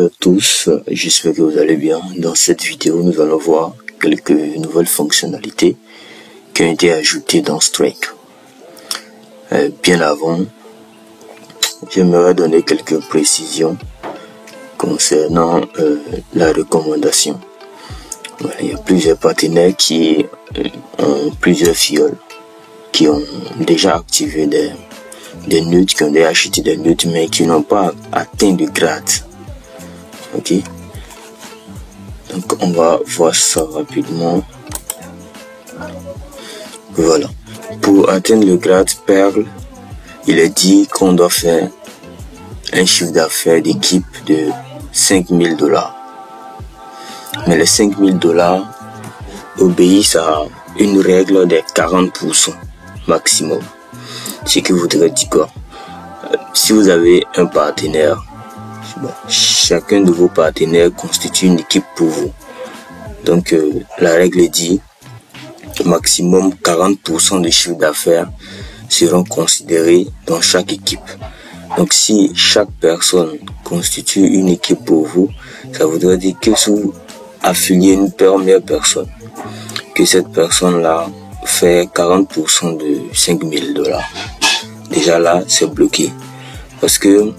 Bonjour à tous, j'espère que vous allez bien. Dans cette vidéo, nous allons voir quelques nouvelles fonctionnalités qui ont été ajoutées dans Strike. Bien avant, j'aimerais donner quelques précisions concernant la recommandation. Voilà, il y a plusieurs partenaires qui ont plusieurs fioles, qui ont déjà activé des nœuds, qui ont déjà acheté des nœuds, mais qui n'ont pas atteint de grade. Ok, donc on va voir ça rapidement. Voilà, pour atteindre le grade Perle, il est dit qu'on doit faire un chiffre d'affaires d'équipe de $5000. Mais les $5000 obéissent à une règle des 40% maximum. Ce qui voudrait dire quoi? Si vous avez un partenaire, chacun de vos partenaires constitue une équipe pour vous. Donc la règle dit maximum 40% de chiffre d'affaires seront considérés dans chaque équipe. Donc si chaque personne constitue une équipe pour vous, ça voudrait dire que si vous affiliez une première personne, que cette personne-là fait 40% de $5000. Déjà là, c'est bloqué. Parce que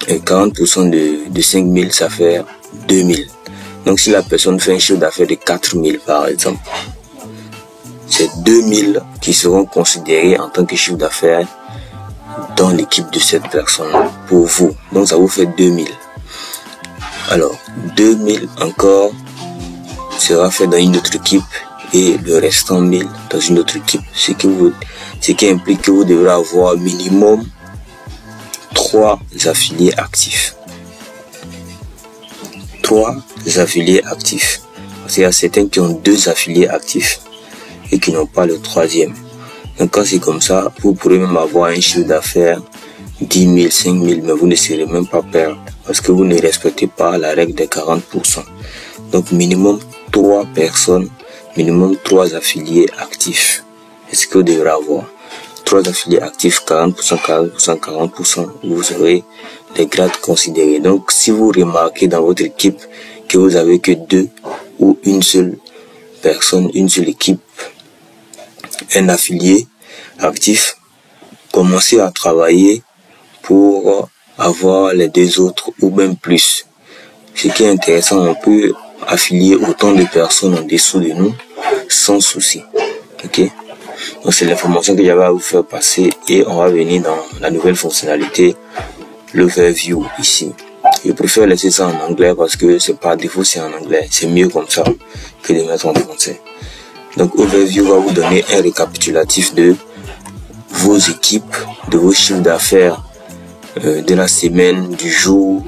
40% de 5000, ça fait 2000. Donc si la personne fait un chiffre d'affaires de 4000 par exemple, c'est 2000 qui seront considérés en tant que chiffre d'affaires dans l'équipe de cette personne pour vous. Donc ça vous fait 2000. Alors 2000 encore sera fait dans une autre équipe et le restant 1000 dans une autre équipe. Ce qui implique que vous devrez avoir minimum 3 affiliés actifs. 3 affiliés actifs. Parce qu'il y a certains qui ont 2 affiliés actifs et qui n'ont pas le 3e. Donc quand c'est comme ça, vous pourrez même avoir un chiffre d'affaires 10 000, 5 000, mais vous ne serez même pas perdre parce que vous ne respectez pas la règle des 40%. Donc minimum 3 personnes, minimum 3 affiliés actifs. C'est ce que vous devrez avoir. 3 affiliés actifs, 40%, 40%, 40%, vous aurez les grades considérés. Donc, si vous remarquez dans votre équipe que vous avez que 2 ou une seule personne, une seule équipe, un affilié actif, commencez à travailler pour avoir les 2 autres ou même plus. Ce qui est intéressant, on peut affilier autant de personnes en dessous de nous sans souci. Ok? Donc c'est l'information que j'avais à vous faire passer et on va venir dans la nouvelle fonctionnalité, l'overview ici. Je préfère laisser ça en anglais parce que c'est par défaut, c'est en anglais. C'est mieux comme ça que de mettre en français. Donc overview va vous donner un récapitulatif de vos équipes, de vos chiffres d'affaires de la semaine, du jour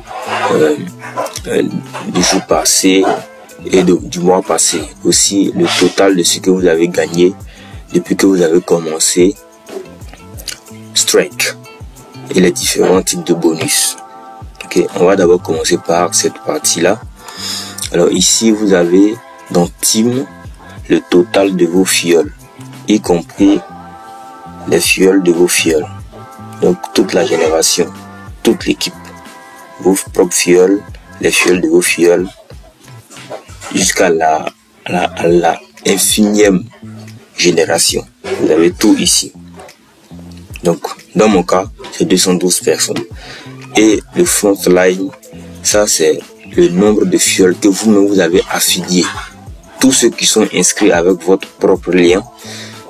passé et du mois passé. Aussi le total de ce que vous avez gagné depuis que vous avez commencé Strike et les différents types de bonus. Ok, on va d'abord commencer par cette partie-là. Alors ici, vous avez dans Team le total de vos fioles, y compris les fioles de vos fioles. Donc toute la génération, toute l'équipe, vos propres fioles, les fioles de vos fioles, jusqu'à la infinième génération. Vous avez tout ici. Donc dans mon cas c'est 212 personnes et le front line, ça c'est le nombre de fioles que vous-même vous avez affiliés. Tous ceux qui sont inscrits avec votre propre lien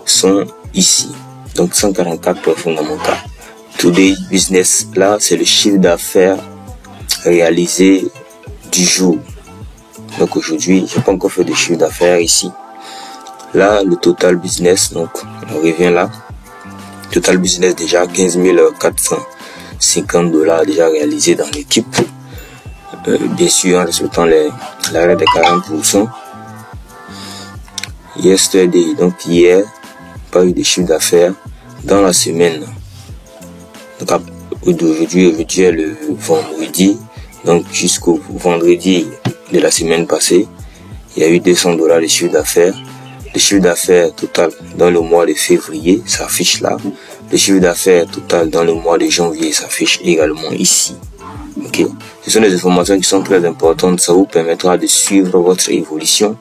sont ici. Donc 144 personnes dans mon cas. Today business, là c'est le chiffre d'affaires réalisé du jour. Donc aujourd'hui j'ai pas encore fait de chiffre d'affaires ici. Là, le total business, donc on revient là. Total business déjà $15 450 déjà réalisé dans l'équipe. Bien sûr en respectant la règle des 40%. Yesterday, donc hier, pas eu de chiffre d'affaires dans la semaine. Donc aujourd'hui est le vendredi. Donc jusqu'au vendredi de la semaine passée, il y a eu $200 de chiffre d'affaires. Le chiffre d'affaires total dans le mois de février s'affiche là. Le chiffre d'affaires total dans le mois de janvier s'affiche également ici. Ok, Ce sont des informations qui sont très importantes. Ça vous permettra de suivre votre évolution,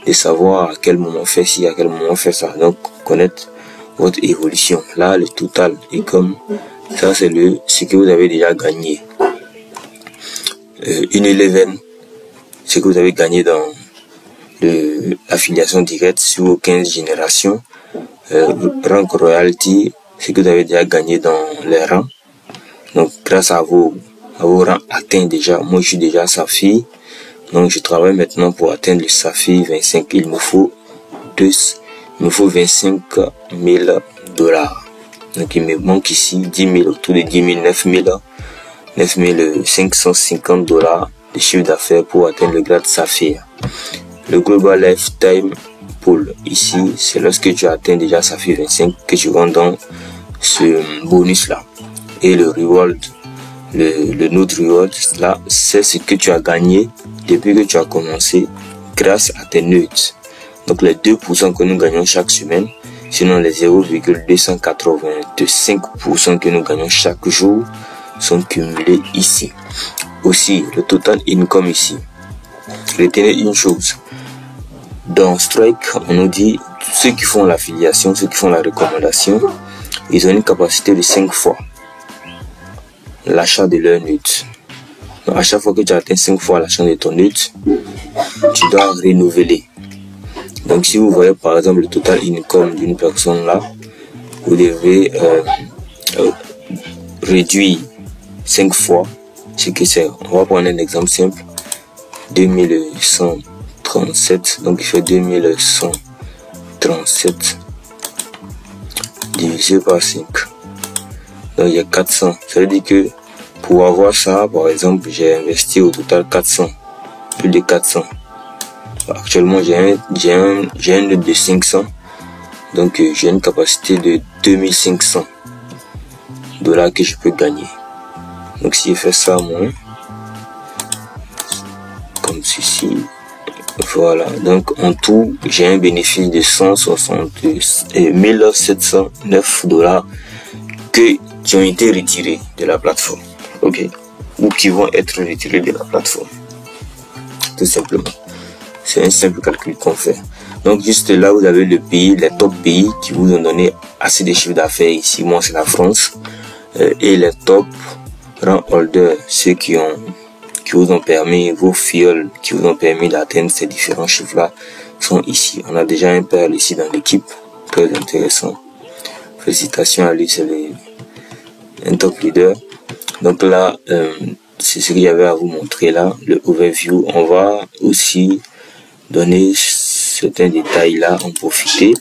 de savoir à quel moment faire ci, à quel moment faire ça. Donc, connaître votre évolution. Là, le total est comme ça, c'est ce que vous avez déjà gagné. Une 11, ce que vous avez gagné dans l'affiliation directe sur vos 15 générations. Rank royalty, ce que vous avez déjà gagné dans les rangs. Donc, grâce à vos rangs atteints déjà, moi je suis déjà Saphir. Donc, je travaille maintenant pour atteindre le Saphir 25. Il me faut 25 000 dollars. Donc, il me manque ici 10 000, autour de 10 000, 9 550 dollars de chiffre d'affaires pour atteindre le grade Saphir. Le Global Lifetime Pool, ici, c'est lorsque tu atteins déjà Saphir 25 que tu rentres dans ce bonus là. Et le reward, le Node Reward, là, c'est ce que tu as gagné depuis que tu as commencé grâce à tes notes. Donc les 2% que nous gagnons chaque semaine, sinon les 0,285% que nous gagnons chaque jour sont cumulés ici. Aussi, le total income ici. Retenez une chose. Dans Strike, on nous dit ceux qui font l'affiliation, ceux qui font la recommandation, ils ont une capacité de 5 fois l'achat de leur nut. Donc, à chaque fois que tu atteins 5 fois l'achat de ton nut, tu dois renouveler. Donc si vous voyez par exemple le total income d'une personne là, vous devez réduire 5 fois ce que c'est. On va prendre un exemple simple. 2137, donc il fait 2137 divisé par 5. Donc il y a 400. Ça veut dire que pour avoir ça, par exemple, j'ai investi au total 400, plus de 400. Actuellement, j'ai un nœud de 500, donc j'ai une capacité de 2500 dollars que je peux gagner. Donc si je fais ça moi, comme ceci, voilà. Donc en tout, j'ai un bénéfice de 1709 dollars qui ont été retirés de la plateforme, ok, ou qui vont être retirés de la plateforme, tout simplement. C'est un simple calcul qu'on fait. Donc juste là, vous avez le pays, les top pays qui vous ont donné assez de chiffre d'affaires. Ici, moi, c'est la France. Et les top rank holders, ceux qui vous ont permis, vos fioles qui vous ont permis d'atteindre ces différents chiffres-là, sont ici. On a déjà un père ici dans l'équipe. Très intéressant. Félicitations à lui, c'est un top leader. Donc là, c'est ce qu'il y avait à vous montrer là, le overview. On va aussi donner certains détails là, en profiter.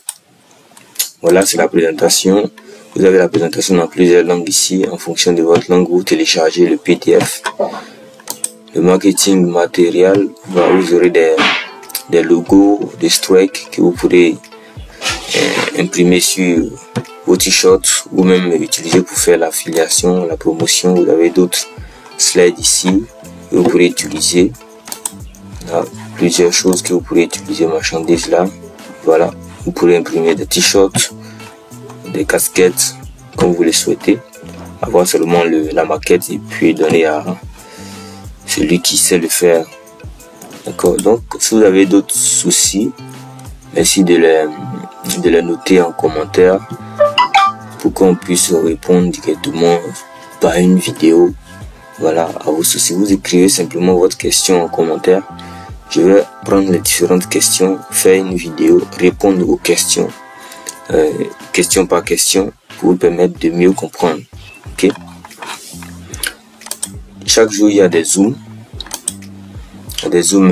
Voilà, c'est la présentation. Vous avez la présentation dans plusieurs langues ici. En fonction de votre langue, vous téléchargez le PDF. Le marketing matériel, vous aurez des logos, des strikes que vous pourrez imprimer sur vos t-shirts ou même utiliser pour faire l'affiliation, la promotion. Vous avez d'autres slides ici que vous pourrez utiliser. Là, plusieurs choses que vous pourrez utiliser, marchandises là. Voilà, vous pourrez imprimer des t-shirts, des casquettes, comme vous le souhaitez. Avoir seulement la maquette et puis donner à celui qui sait le faire. D'accord. Donc, si vous avez d'autres soucis, merci de les noter en commentaire pour qu'on puisse répondre directement par une vidéo. Voilà, à vos soucis. Vous écrivez simplement votre question en commentaire. Je vais prendre les différentes questions, faire une vidéo, répondre aux questions, question par question, pour vous permettre de mieux comprendre. Ok. Chaque jour, il y a des zooms. Des zooms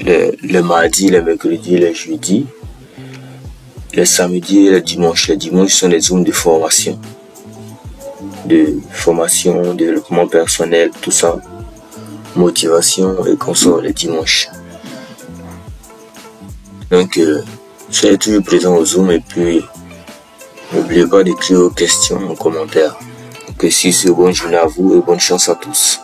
le mardi, le mercredi, le jeudi, le samedi et le dimanche. Les dimanches sont des zooms de formation. Développement personnel, tout ça. Motivation et consort les dimanches. Donc, soyez toujours présent au Zoom et puis n'oubliez pas d'écrire vos questions en commentaire. Donc, si c'est bonne journée à vous et bonne chance à tous.